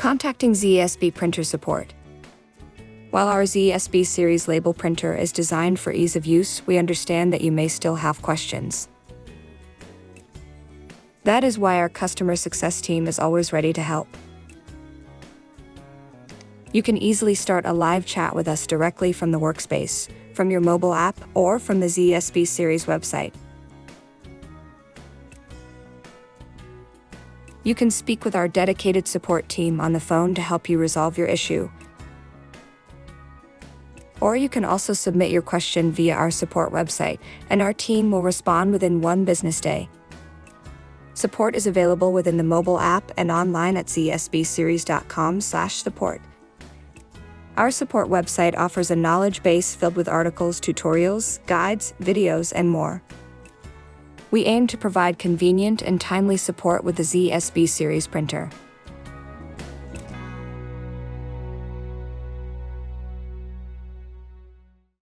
Contacting ZSB printer support. While our ZSB series label printer is designed for ease of use, we understand that you may still have questions. That is why our customer success team is always ready to help. You can easily start a live chat with us directly from the workspace, from your mobile app, or from the ZSB series website. You can speak with our dedicated support team on the phone to help you resolve your issue. Or you can also submit your question via our support website, and our team will respond within 1 business day. Support is available within the mobile app and online at zsbseries.com/support. Our support website offers a knowledge base filled with articles, tutorials, guides, videos, and more. We aim to provide convenient and timely support with the ZSB series printer.